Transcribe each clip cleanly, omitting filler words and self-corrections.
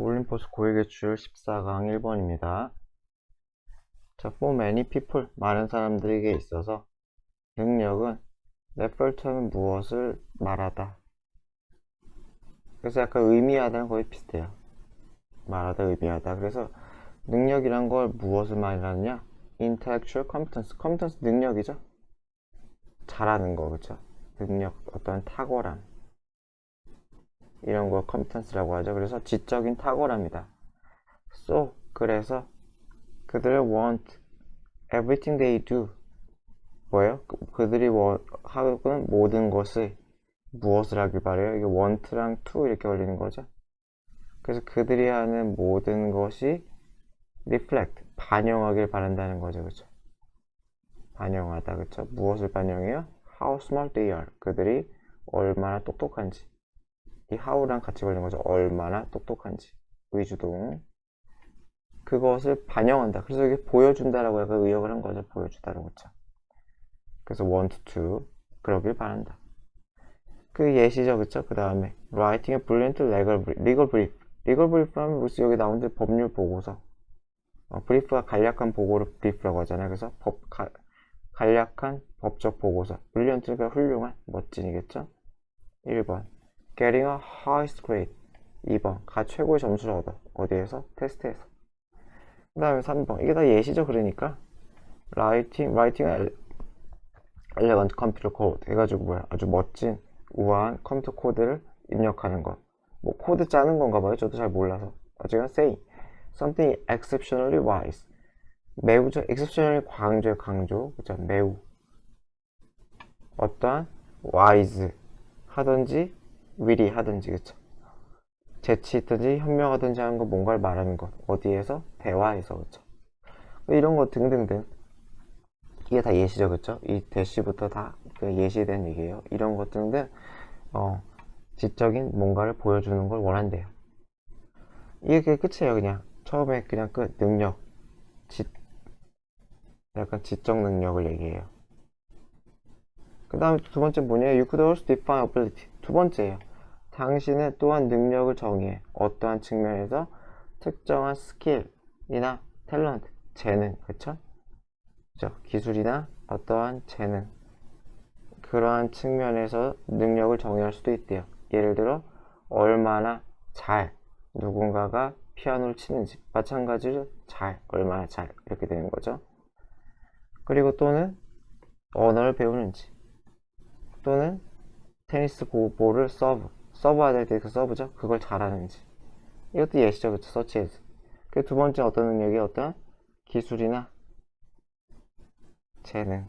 올림포스 고액의출 14강 1번입니다. 자, for many people, 많은 사람들에게 있어서 능력은 refer to는 무엇을 말하다. 그래서 약간 의미하다는 거의 비슷해요. 말하다, 의미하다. 그래서 능력이란 걸 무엇을 말하느냐? intellectual competence. competence 능력이죠. 잘하는 거, 그쵸? 능력, 어떤 탁월함. 이런 걸 competence라고 하죠. 그래서 지적인 탁월함이다. So, 그래서 그들을 want everything they do. 뭐예요? 그들이 하는 모든 것을 무엇을 하길 바래요? 이게 want랑 to 이렇게 걸리는 거죠. 그래서 그들이 하는 모든 것이 reflect, 반영하길 바란다는 거죠. 그쵸? 반영하다. 그쵸? 무엇을 반영해요? How smart they are. 그들이 얼마나 똑똑한지. 이 how랑 같이 걸리는 거죠. 얼마나 똑똑한지. 의주동. 그것을 반영한다. 그래서 이게 보여준다라고 약간 의역을 한 거죠. 보여주다라고. 그쵸? 그래서 want to. 그러길 바란다. 그 예시죠. 그쵸? 그 다음에 writing a brilliant legal brief. legal brief 하면 무슨 여기 나온 데 법률 보고서. 브리프가 간략한 보고를 브리프라고 하잖아요. 그래서 간략한 법적 보고서. brilliant가 훌륭한, 멋진이겠죠? 1번 getting a highest grade. 2번 최고의 점수를 얻어. 어디에서? 테스트에서. 그 다음에 3번 이게 다 예시죠. 그러니까 writing elegant computer code 해가지고 뭐야? 아주 멋진 우아한 컴퓨터 코드를 입력하는 것. 뭐 코드 짜는 건가 봐요. 저도 잘 몰라서. 어쨌든 say something exceptionally wise. 매우죠. exceptionally 강조. 그죠? 매우. 어떠한 wise 하든지 witty 하든지. 그쵸? 재치 있든지 현명하든지 하는 거, 뭔가를 말하는 것. 어디에서? 대화에서. 그쵸? 이런 거 등등등. 이게 다 예시죠. 그쵸? 이 대시부터 다 예시된 얘기예요. 이런 것 등등 지적인 뭔가를 보여주는 걸 원한대요. 이게 끝이에요. 그냥 처음에 그냥 끝. 능력, 약간 지적 능력을 얘기해요. 그 다음에 두 번째 뭐냐면 you could also define ability. 두 번째예요. 당신은 또한 능력을 정의해. 어떠한 측면에서? 특정한 스킬이나 탤런트, 재능, 그쵸? 기술이나 어떠한 재능, 그러한 측면에서 능력을 정의할 수도 있대요. 예를 들어 얼마나 잘 누군가가 피아노를 치는지, 마찬가지로 얼마나 잘 이렇게 되는 거죠. 그리고 또는 언어를 배우는지, 또는 테니스 볼을 서브해야 될 때 그 서브죠. 그걸 잘하는지. 이것도 예시죠. 그쵸? 서치에서. 그 두 번째 어떤 능력이 어떤 기술이나 재능.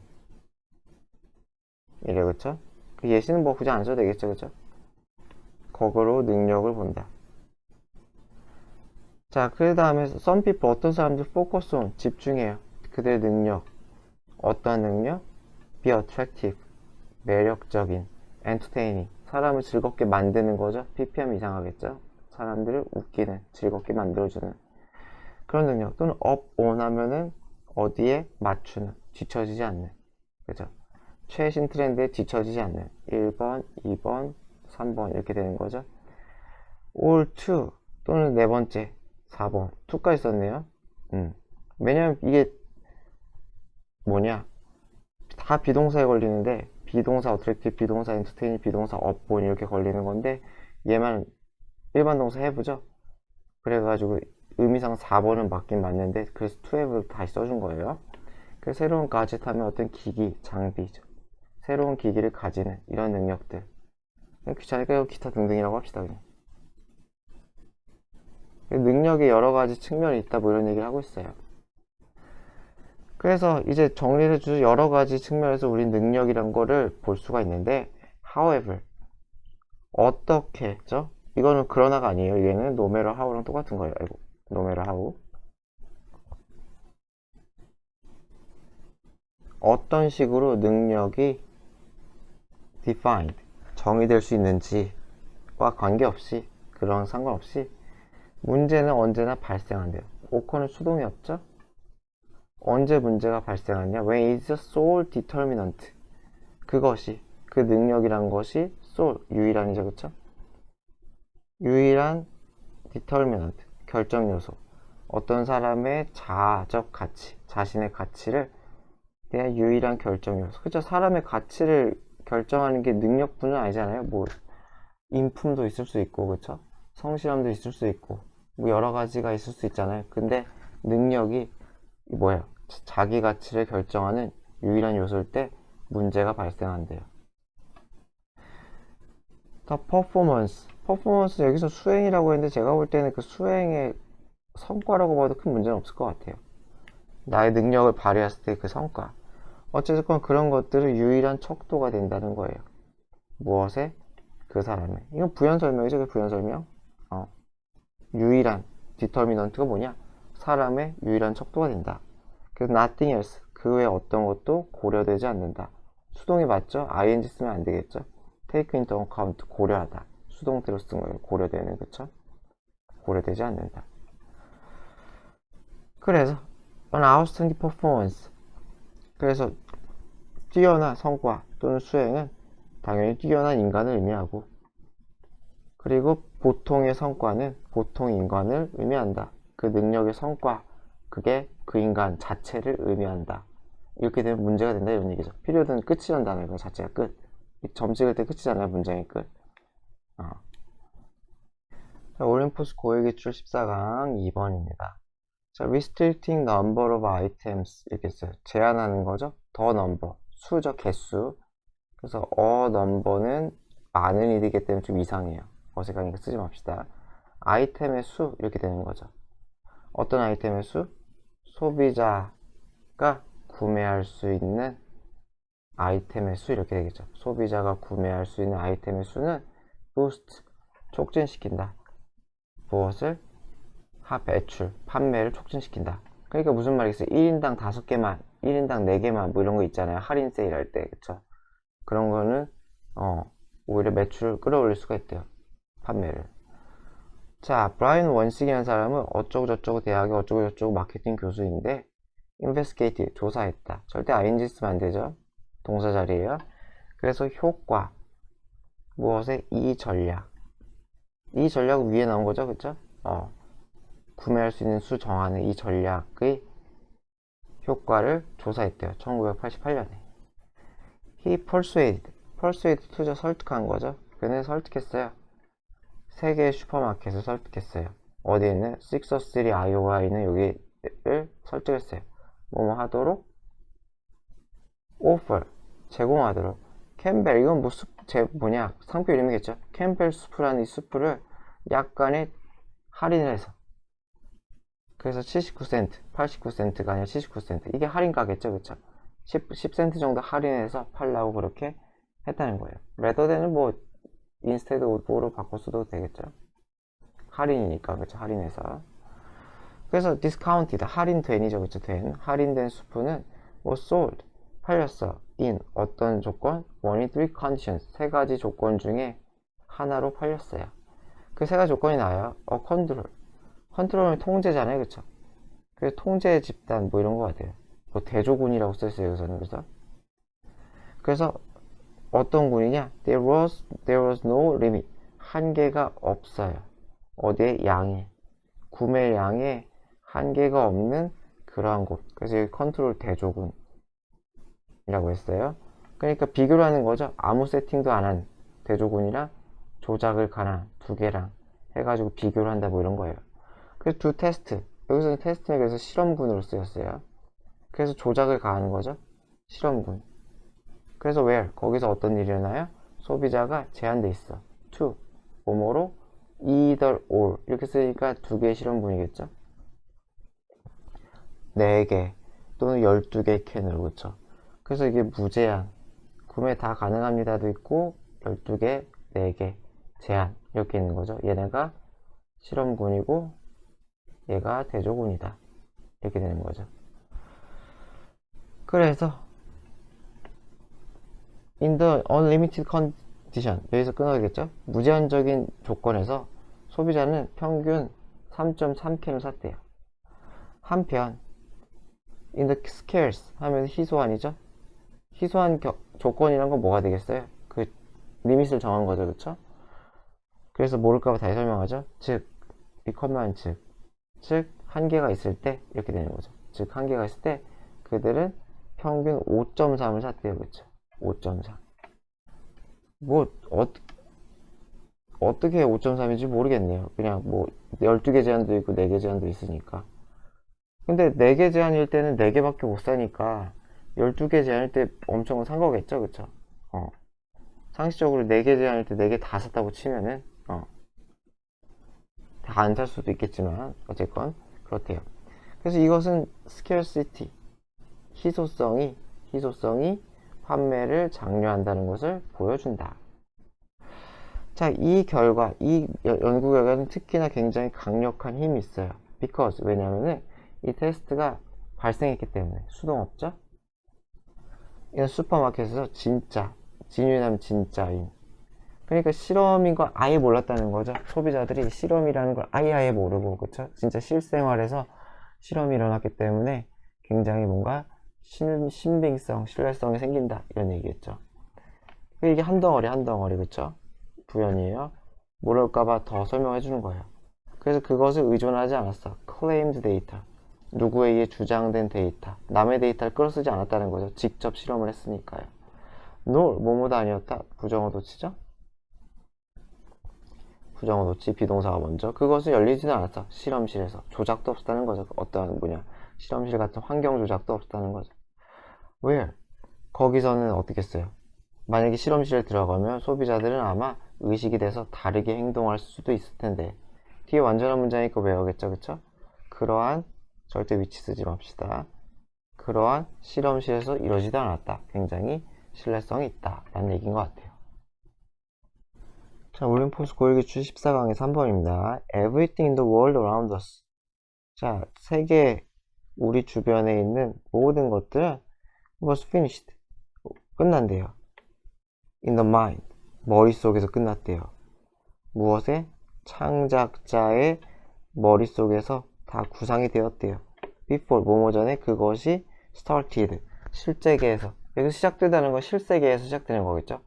이래. 그쵸? 그 예시는 뭐 굳이 안 써도 되겠죠. 그쵸? 거꾸로 능력을 본다. 자, 그 다음에 some people, 어떤 사람들 focus on, 집중해요. 그들의 능력. 어떠한 능력? be attractive, 매력적인, entertaining, 사람을 즐겁게 만드는 거죠. ppm 이상하겠죠. 사람들을 웃기는, 즐겁게 만들어주는 그런 능력. 또는 up on 하면은 어디에 맞추는, 뒤처지지 않는. 그죠? 최신 트렌드에 뒤처지지 않는. 1번, 2번, 3번 이렇게 되는 거죠. all to 또는 네 번째 4번 2까지 썼네요. 왜냐면 이게 뭐냐, 다 비동사에 걸리는데, 비동사 attractive, 비동사 entertain, 비동사 upon 이렇게 걸리는 건데, 얘만 일반 동사 have죠. 그래가지고 의미상 4번은 맞긴 맞는데, 그래서 to have를 다시 써준 거예요. 그래서 새로운 가젯 하면 어떤 기기, 장비죠. 새로운 기기를 가지는 이런 능력들. 귀찮으니까 기타 등등이라고 합시다. 그냥 능력이 여러 가지 측면이 있다, 뭐 이런 얘기를 하고 있어요. 그래서 이제 정리를 해주죠. 여러 가지 측면에서 우리 능력이란 거를 볼 수가 있는데, however, 어떻게죠? 이거는 그러나가 아니에요. 얘는 no matter how랑 똑같은 거예요. 아이고, no matter how. 어떤 식으로 능력이 defined, 정의될 수 있는지와 관계없이, 그런 상관없이 문제는 언제나 발생한대요. 오커는 수동이 없죠? 언제 문제가 발생하냐? When is sole determinant. 그것이, 그 능력이란 것이 sole, 유일한이죠. 그쵸? 유일한 determinant, 결정 요소. 어떤 사람의 자아적 가치, 자신의 가치를 대한 유일한 결정 요소. 그죠? 사람의 가치를 결정하는 게 능력뿐은 아니잖아요. 뭐 인품도 있을 수 있고, 그쵸? 성실함도 있을 수 있고, 뭐 여러 가지가 있을 수 있잖아요. 근데 능력이 뭐예요? 자기 가치를 결정하는 유일한 요소일 때 문제가 발생한대요. 더 퍼포먼스. 퍼포먼스 여기서 수행이라고 했는데 제가 볼 때는 그 수행의 성과라고 봐도 큰 문제는 없을 것 같아요. 나의 능력을 발휘했을 때 그 성과. 어쨌든 그런 것들은 유일한 척도가 된다는 거예요. 무엇에? 그 사람의. 이건 부연 설명이죠. 그 부연 설명. 유일한 디터미넌트가 뭐냐? 사람의 유일한 척도가 된다. 그래서 nothing else. 그 외에 어떤 것도 고려되지 않는다. 수동이 맞죠? ing 쓰면 안 되겠죠? take into account. 고려하다. 수동태로 쓴 거예요. 고려되는, 그쵸? 고려되지 않는다. 그래서 an outstanding performance. 그래서 뛰어난 성과 또는 수행은 당연히 뛰어난 인간을 의미하고, 그리고 보통의 성과는 보통 인간을 의미한다. 그 능력의 성과, 그게 그 인간 자체를 의미한다. 이렇게 되면 문제가 된다 이런 얘기죠. 피리어드는 끝이란 단어가 자체가 끝. 점 찍을 때 끝이잖아요. 문장의 끝. 자, 올림포스 고액기출 14강 2번입니다. 자, restricting number of items 이렇게 써요. 제한하는 거죠. the number, 수죠, 개수. 그래서 number는 많은 일이기 때문에 좀 이상해요. 어색하니까 쓰지 맙시다. 아이템의 수 이렇게 되는 거죠. 어떤 아이템의 수? 소비자가 구매할 수 있는 아이템의 수 이렇게 되겠죠. 소비자가 구매할 수 있는 아이템의 수는 boost, 촉진시킨다. 무엇을? 매출, 판매를 촉진시킨다. 그러니까 무슨 말이겠어요? 1인당 5개만, 1인당 4개만 뭐 이런 거 있잖아요. 할인 세일 할 때, 그쵸? 그런 거는 오히려 매출을 끌어올릴 수가 있대요. 판매를. 자, 브라이언 원식이라는 사람은 어쩌고저쩌고 대학의 어쩌고저쩌고 마케팅 교수인데 investigate, 조사했다. 절대 ing 쓰면 안 되죠. 동사 자리에요. 그래서 효과, 무엇의? 이 전략. 이 전략은 위에 나온 거죠, 그쵸? 구매할 수 있는 수 정하는 이 전략의 효과를 조사했대요. 1988년에. He persuaded to죠. 설득한 거죠. 그는 설득했어요. 세 개의 슈퍼마켓을 설득했어요. 어디에 있는? 603 아이오와에 있는 여기를 설득했어요. 뭐뭐 하도록? offer, 제공하도록. 캠벨, 이건 뭐 상표 이름이겠죠. 캠벨 수프라는 이 수프를 약간의 할인을 해서, 그래서 79센트, 89센트가 아니라 79센트. 이게 할인가겠죠, 그쵸? 10센트 정도 할인해서 팔라고 그렇게 했다는 거예요. 레더대는 뭐 인스테드 오브로 바꿔서도 되겠죠. 할인이니까, 그쵸? 할인해서. 그래서 디스카운티드, 할인된이죠, 그쵸? 할인된 수프는 뭐 sold, 팔렸어. in, 어떤 조건? one in three conditions, 세 가지 조건 중에 하나로 팔렸어요. 그 세 가지 조건이 나와요. 컨트롤은 통제잖아요, 그쵸? 그래서 통제 집단 뭐 이런 거 같아요. 뭐 대조군이라고 써있어요, 여기서는. 그래서 어떤 군이냐? There was no limit. 한계가 없어요. 어디에? 양에. 구매 양에 한계가 없는 그러한 곳. 그래서 여기 컨트롤 대조군이라고 했어요. 그러니까 비교를 하는 거죠. 아무 세팅도 안 한 대조군이랑 조작을 가한 두 개랑 해가지고 비교를 한다 뭐 이런 거예요. 그래서 두 테스트. 여기서는 테스트는 그래서 실험군으로 쓰였어요. 그래서 조작을 가하는 거죠. 실험군. 그래서 where? 거기서 어떤 일이 일어나요? 소비자가 제한돼 있어. to. 뭐뭐로? either or. 이렇게 쓰니까 두 개의 실험군이겠죠. 4개 또는 12개 캔으로, 그쵸? 그래서 이게 무제한. 구매 다 가능합니다도 있고 12개, 4개, 제한. 이렇게 있는 거죠. 얘네가 실험군이고 얘가 대조군이다. 이렇게 되는 거죠. 그래서 in the unlimited condition, 여기서 끊어야겠죠? 무제한적인 조건에서 소비자는 평균 3.3캔을 샀대요. 한편 in the scarce 하면 희소한이죠? 희소한 조건이란 건 뭐가 되겠어요? 그 리밋을 정한 거죠, 그쵸? 그래서 모를까봐 다시 설명하죠. 즉 리커먼 즉 한계가 있을 때 이렇게 되는 거죠. 즉 한계가 있을 때 그들은 평균 5.3을 샀대요. 그쵸? 5.3. 뭐 어떻게 5.3인지 모르겠네요. 그냥 뭐 12개 제한도 있고 4개 제한도 있으니까. 근데 4개 제한일 때는 4개밖에 못 사니까 12개 제한일 때 엄청 산 거겠죠. 그쵸? 상식적으로 4개 제한일 때 4개 다 샀다고 치면은 다 안 살 수도 있겠지만 어쨌건 그렇대요. 그래서 이것은 scarcity, 희소성이 판매를 장려한다는 것을 보여준다. 자, 이 결과, 이 연구 결과는 특히나 굉장히 강력한 힘이 있어요. because, 왜냐면은 이 테스트가 발생했기 때문에. 수동업자? 이건 슈퍼마켓에서 진짜, 진유하면 진짜인. 그러니까 실험인 걸 아예 몰랐다는 거죠. 소비자들이 실험이라는 걸 아예 모르고, 그쵸? 진짜 실생활에서 실험이 일어났기 때문에 굉장히 뭔가 신빙성, 신뢰성이 생긴다. 이런 얘기겠죠. 이게 한 덩어리, 그쵸? 부연이에요. 모를까봐 더 설명해 주는 거예요. 그래서 그것을 의존하지 않았어. claimed data. 누구에 의해 주장된 데이터. 남의 데이터를 끌어쓰지 않았다는 거죠. 직접 실험을 했으니까요. nor, 뭐뭐도 아니었다. 부정어 도치죠? 부정어 도치, 비동사가 먼저. 그것을 열리지는 않았어. 실험실에서. 조작도 없었다는 거죠. 어떤 실험실 같은 환경 조작도 없었다는 거죠. where? 거기서는 어떻게 써요? 만약에 실험실에 들어가면 소비자들은 아마 의식이 돼서 다르게 행동할 수도 있을 텐데 뒤에 완전한 문장이니까 외우겠죠, 그쵸? 그러한 절대 위치 쓰지 맙시다. 그러한 실험실에서 이러지도 않았다. 굉장히 신뢰성이 있다 라는 얘기인 것 같아요. 자, 올림포스 고일기출 14강의 3번입니다. Everything in the world around us. 자, 세계 우리 주변에 있는 모든 것들은 was finished. 끝난대요. in the mind. 머릿속에서 끝났대요. 무엇에? 창작자의 머릿속에서 다 구상이 되었대요. before, 뭐뭐 전에 그것이 started, 실제계에서. 여기서 시작되다는 건 실세계에서 시작되는 거겠죠?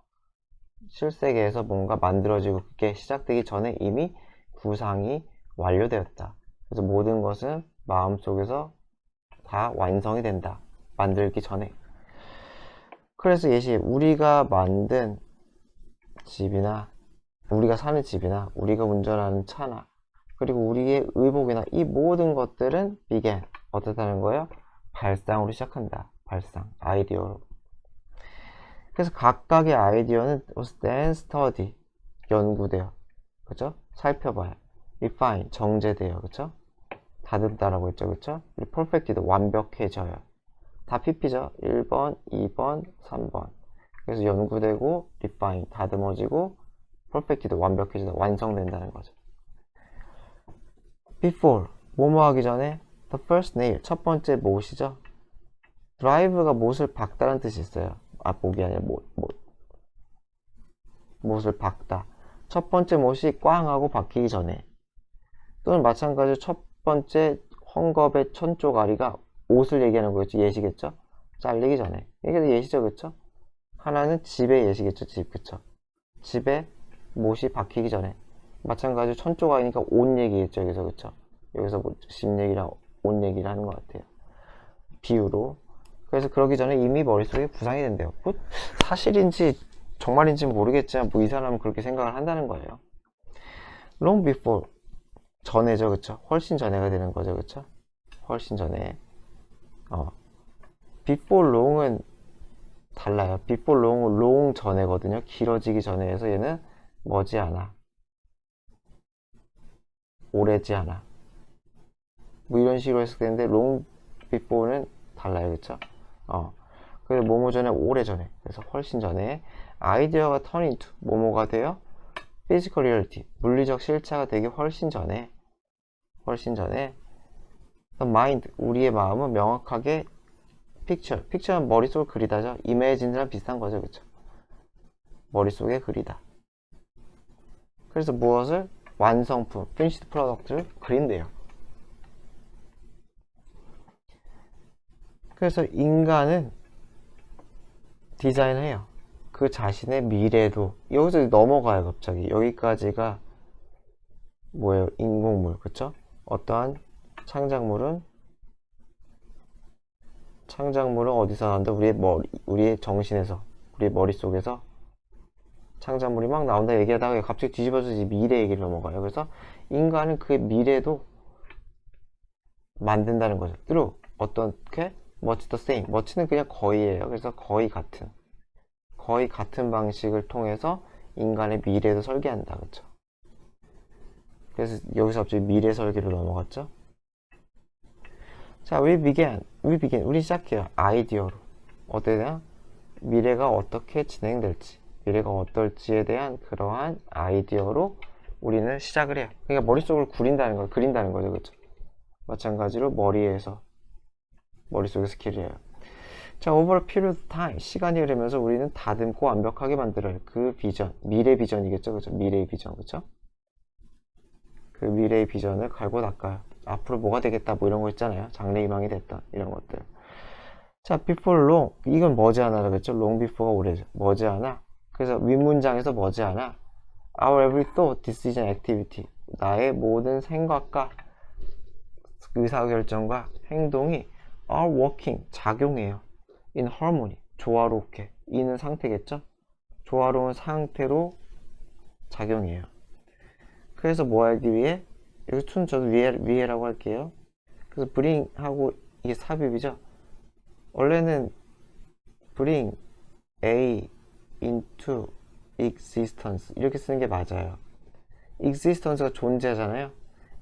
실세계에서 뭔가 만들어지고 그게 시작되기 전에 이미 구상이 완료되었다. 그래서 모든 것은 마음속에서 다 완성이 된다. 만들기 전에. 그래서 예시, 우리가 만든 집이나 우리가 사는 집이나 우리가 운전하는 차나 그리고 우리의 의복이나 이 모든 것들은 began, 어떻다는 거예요? 발상으로 시작한다. 발상, 아이디어로. 그래서 각각의 아이디어는 was then study, 연구돼요. 그쵸? 살펴봐요. refine, 정제돼요. 그쵸? 다듬다라고 했죠. 그쵸? perfected, 완벽해져요. 다 PP죠. 1번, 2번, 3번. 그래서 연구되고 refine, 다듬어지고 perfected, 완벽해지다, 완성된다는 거죠. before, 뭐뭐 하기 전에 the first nail, 첫 번째 못이죠. drive가 못을 박다는 뜻이 있어요. 목이 아니라 못을 박다. 첫 번째 못이 꽝 하고 박히기 전에 또는 마찬가지로 첫 번째 헝겊의 천조가리가 옷을 얘기하는 거겠죠. 예시겠죠. 잘리기 전에. 이게 예시죠. 그쵸? 하나는 집의 예시겠죠. 집. 그쵸? 집에 못이 박히기 전에. 마찬가지로 천조가리니까 옷 얘기겠죠. 여기서. 그쵸? 여기서 집 얘기랑 옷 얘기를 하는 것 같아요. 비유로. 그래서 그러기 전에 이미 머릿속에 구상이 된대요. 뭐 사실인지 정말인지 모르겠지만 뭐 이 사람은 그렇게 생각을 한다는 거예요. long before, 전에죠. 그쵸? 훨씬 전에가 되는 거죠. 그쵸? 훨씬 전에. before long은 달라요. before long은 long 전에거든요. 길어지기 전에 해서 얘는 머지 않아, 오래지 않아, 뭐 이런 식으로 했을 텐데 long before는 달라요. 그쵸? 그래서 뭐뭐 전에, 오래 전에. 그래서 훨씬 전에. 아이디어가 turn into, 뭐뭐가 돼요? physical reality, 물리적 실체가 되기 훨씬 전에. the mind, 우리의 마음은 명확하게 picture는 머릿속을 그리다죠. imagine랑 비슷한 거죠. 그쵸? 머릿속에 그리다. 그래서 무엇을? 완성품, finished product를 그린대요. 그래서 인간은 디자인을 해요. 그 자신의 미래도. 여기서 넘어가요. 갑자기 여기까지가 뭐예요? 인공물, 그쵸? 어떠한 창작물은 어디서 나온다? 우리의 정신에서, 우리의 머릿속에서 창작물이 막 나온다 얘기하다가 갑자기 뒤집어져서 미래 얘기를 넘어가요. 그래서 인간은 그 미래도 만든다는 거죠. through 어떻게? much the same. much는 그냥 거의예요. 그래서 거의 같은 방식을 통해서 인간의 미래도 설계한다. 그쵸? 그래서 여기서 갑자기 미래 설계로 넘어갔죠. 자, 우리 시작해요. 아이디어로. 어때냐? 미래가 어떻게 진행될지, 미래가 어떨지에 대한 그러한 아이디어로 우리는 시작을 해요. 그러니까 머릿속을 그린다는 거죠. 그쵸? 마찬가지로 머릿속에서 길이에요. 자, over a period of time, 시간이 흐르면서 우리는 다듬고 완벽하게 만들어요. 그 비전, 미래 비전이겠죠, 그죠? 미래의 비전, 그죠? 그 미래의 비전을 갈고 닦아요. 앞으로 뭐가 되겠다, 뭐 이런 거 있잖아요. 장래희망이 됐다, 이런 것들. 자, before long, 이건 머지않아라 그랬죠? long before가 오래죠. 머지않아. 그래서 윗문장에서 머지않아. Our every thought, decision, activity, 나의 모든 생각과 의사결정과 행동이 are working, 작용해요. in harmony, 조화롭게. 이는 상태겠죠? 조화로운 상태로 작용해요. 그래서 뭐 하기 위해? 여기 툰 저도 위에라고 할게요. 그래서 bring 하고 이게 삽입이죠? 원래는 bring A into existence 이렇게 쓰는 게 맞아요. existence가 존재하잖아요.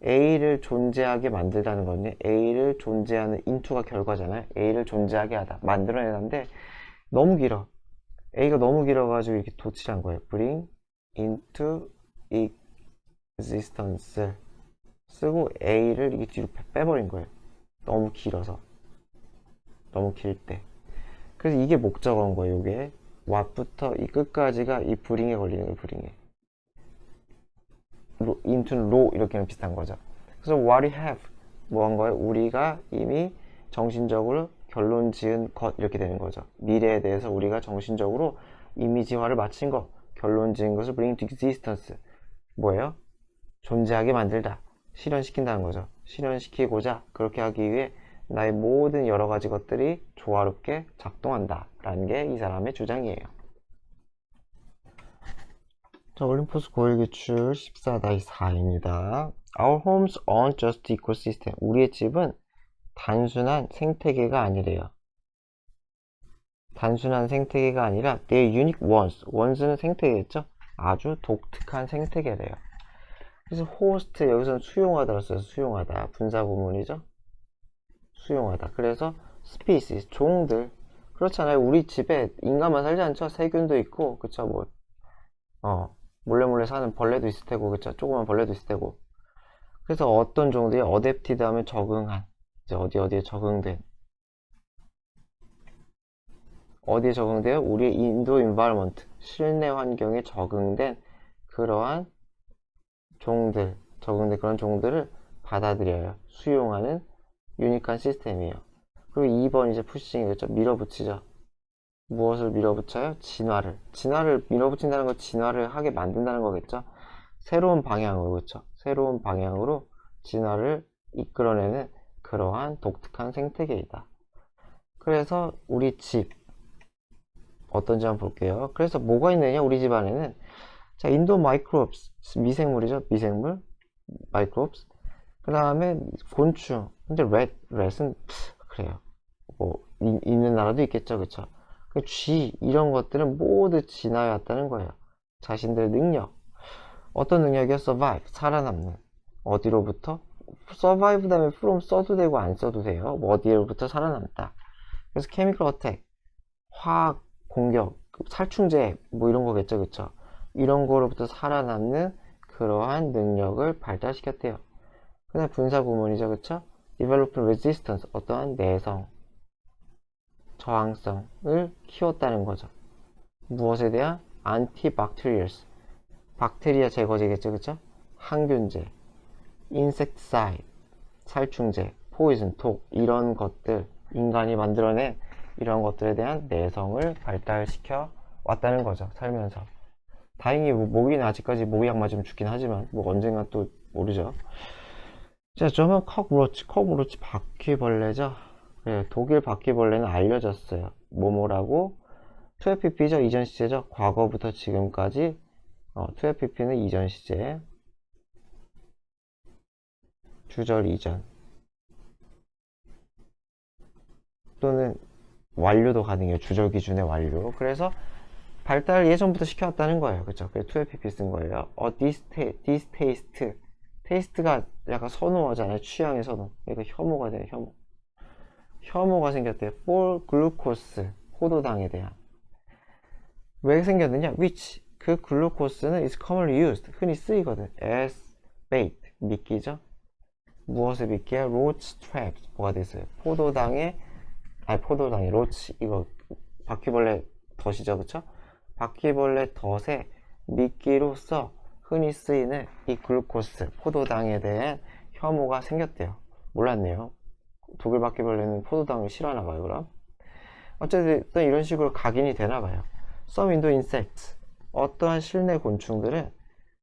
A를 존재하게 만들다는 건데 A를 존재하는 into가 결과잖아요. A를 존재하게 하다, 만들어내는데 너무 길어. A가 너무 길어가지고 이렇게 도치한 거예요. bring into existence 쓰고 A를 이게 뒤로 빼버린 거예요. 너무 길어서. 너무 길 때. 그래서 이게 목적어인 거예요. 이게 what부터 이 끝까지가 이 bring에 걸리는 거예요. bring에. into는 로 이렇게는 비슷한 거죠. 그래서 what we have 뭐 한 거예요? 우리가 이미 정신적으로 결론 지은 것 이렇게 되는 거죠. 미래에 대해서 우리가 정신적으로 이미지화를 마친 것, 결론 지은 것을 bring to existence 뭐예요? 존재하게 만들다, 실현시킨다는 거죠. 실현시키고자 그렇게 하기 위해 나의 모든 여러 가지 것들이 조화롭게 작동한다 라는 게 이 사람의 주장이에요. 자, 올림포스 고일기출 14-4입니다. Our homes aren't just ecosystem. 우리의 집은 단순한 생태계가 아니래요. 단순한 생태계가 아니라 they're unique ones. ones는 생태계겠죠? 아주 독특한 생태계래요. 그래서 host 여기서는 수용하다로 써요. 수용하다. 분사구문이죠? 수용하다. 그래서 species, 종들. 그렇잖아요. 우리 집에 인간만 살지 않죠? 세균도 있고, 그쵸? 몰래 사는 벌레도 있을 테고, 그쵸? 조그만 벌레도 있을 테고. 그래서 어떤 종들이 adapted 하면 적응한, 이제 어디에 적응된. 어디에 적응돼요? 우리의 인도 environment, 실내 환경에 적응된 그러한 종들, 적응된 그런 종들을 받아들여요. 수용하는 유니크한 시스템이에요. 그리고 2번 이제 푸싱이겠죠? 밀어붙이죠. 무엇을 밀어붙여요? 진화를 밀어붙인다는 건 진화를 하게 만든다는 거겠죠? 새로운 방향으로, 그렇죠? 새로운 방향으로 진화를 이끌어내는 그러한 독특한 생태계이다. 그래서 우리 집 어떤지 한번 볼게요. 그래서 뭐가 있느냐? 우리 집 안에는 자, 인도 마이크로브스, 미생물이죠? 미생물, 마이크로브스. 그 다음에 곤충. 근데 렛은 그래요. 뭐 있는 나라도 있겠죠, 그쵸? 그 쥐 이런 것들은 모두 진화해 왔다는 거예요. 자신들의 능력. 어떤 능력이요? survive, 살아남는. 어디로부터? survive 다음에 from 써도 되고 안 써도 돼요. 뭐 어디로부터 살아남다. 그래서 chemical attack, 화학 공격, 살충제 뭐 이런 거겠죠, 그쵸? 이런 거로부터 살아남는 그러한 능력을 발달시켰대요. 그 다음 분사구문이죠, 그쵸? develop resistance, 어떠한 내성, 저항성을 키웠다는 거죠. 무엇에 대한? antibacterials, 박테리아 제거제겠죠, 그쵸? 항균제, insecticide, 살충제, poison, 독, 이런 것들, 인간이 만들어낸 이런 것들에 대한 내성을 발달시켜 왔다는 거죠, 살면서. 다행히 뭐 모기는 아직까지 모기약 맞으면 죽긴 하지만 뭐 언젠가 또 모르죠. 자, 저는 컥브로치 바퀴벌레죠. 네, 독일 바퀴벌레는 알려졌어요. 뭐뭐라고? 2FP죠. 이전 시제죠. 과거부터 지금까지 2FP는 이전 시제, 주절 이전 또는 완료도 가능해요. 주절 기준의 완료. 그래서 발달을 예전부터 시켜왔다는 거예요. 그쵸? 그래서 2FP 쓴 거예요. distaste. 테이스트가 약간 선호하잖아요. 취향의 선호. 그러니까 혐오가 돼요. 혐오가 생겼대요. for glucose. 포도당에 대한. 왜 생겼느냐? which. 그 글루코스는 is commonly used. 흔히 쓰이거든. as bait. 미끼죠? 무엇을 미끼야? roach traps. 뭐가 됐어요? 포도당에 로치. 이거 바퀴벌레 덫이죠. 그쵸? 바퀴벌레 덫에 미끼로서 흔히 쓰이는 이 글루코스, 포도당에 대한 혐오가 생겼대요. 몰랐네요. 독일 바퀴벌레는 포도당을 싫어하나 봐요. 그럼 어쨌든 이런 식으로 각인이 되나 봐요. Some indoor insects, 어떠한 실내 곤충들은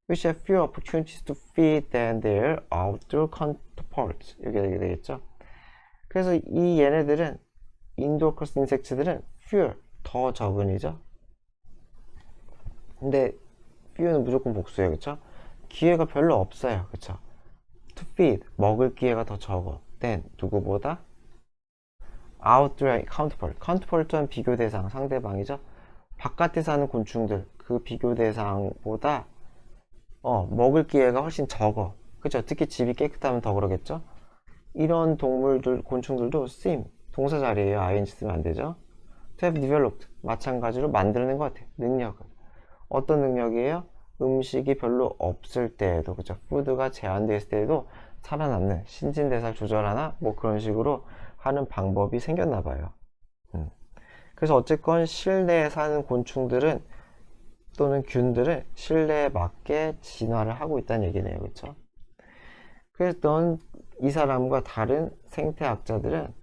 which have fewer opportunities to feed than their outdoor counterparts. 이렇게 되겠죠. 그래서 이 얘네들은 인도어 크로스 인섹트들은 fewer, 더 적은이죠. 근데 few는 무조건 복수예요. 그쵸? 기회가 별로 없어요. 그쵸? to feed, 먹을 기회가 더 적어. than, 누구보다? outdoor counterpart은 비교 대상, 상대방이죠. 바깥에 사는 곤충들, 그 비교 대상보다 먹을 기회가 훨씬 적어. 그쵸? 특히 집이 깨끗하면 더 그러겠죠? 이런 동물들, 곤충들도 seem, 동사 자리에요. ing 쓰면 안 되죠. to have developed, 마찬가지로 만들어낸 것 같아요. 능력을. 어떤 능력이에요? 음식이 별로 없을 때에도, 그죠? 푸드가 제한되어 있을 때에도 살아남는, 신진대사를 조절하나? 뭐 그런 식으로 하는 방법이 생겼나 봐요. 그래서 어쨌건 실내에 사는 곤충들은 또는 균들은 실내에 맞게 진화를 하고 있다는 얘기네요. 그쵸? 그래서 이 사람과 다른 생태학자들은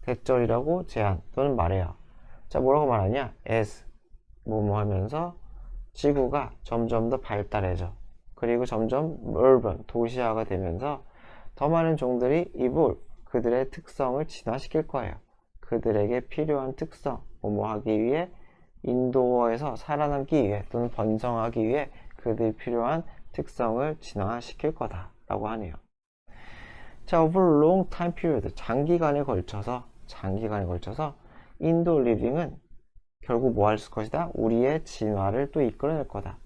대절이라고 제안 또는 말해요. 자, 뭐라고 말하냐? as 뭐뭐 하면서 지구가 점점 더 발달해져. 그리고 점점 urban, 도시화가 되면서 더 많은 종들이 evolve, 그들의 특성을 진화시킬 거예요. 그들에게 필요한 특성, 뭐뭐 하기 위해 인도어에서 살아남기 위해 또는 번성하기 위해 그들이 필요한 특성을 진화시킬 거다 라고 하네요. 자, over long time period, 장기간에 걸쳐서 인도 리빙은 결국 뭐 할 것이다? 우리의 진화를 또 이끌어낼 거다.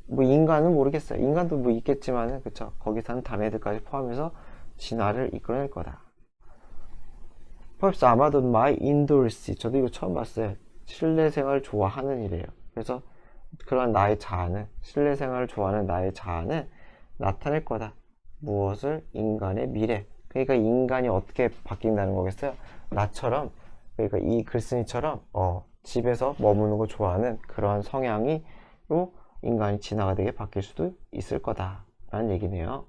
뭐 인간은 모르겠어요. 인간도 뭐 있겠지만은, 그쵸? 거기 사는 다른 애들까지 포함해서 진화를 이끌어낼 거다. perhaps 아마도 my indoors, 저도 이거 처음 봤어요. 실내 생활을 좋아하는 이래요. 그래서 그런 나의 자아는, 실내 생활을 좋아하는 나의 자아는 나타낼 거다. 무엇을? 인간의 미래. 그러니까 인간이 어떻게 바뀐다는 거겠어요? 나처럼, 그러니까 이 글쓴이처럼 집에서 머무는 거 좋아하는 그러한 성향이 인간이 진화가 되게 바뀔 수도 있을 거다 라는 얘기네요.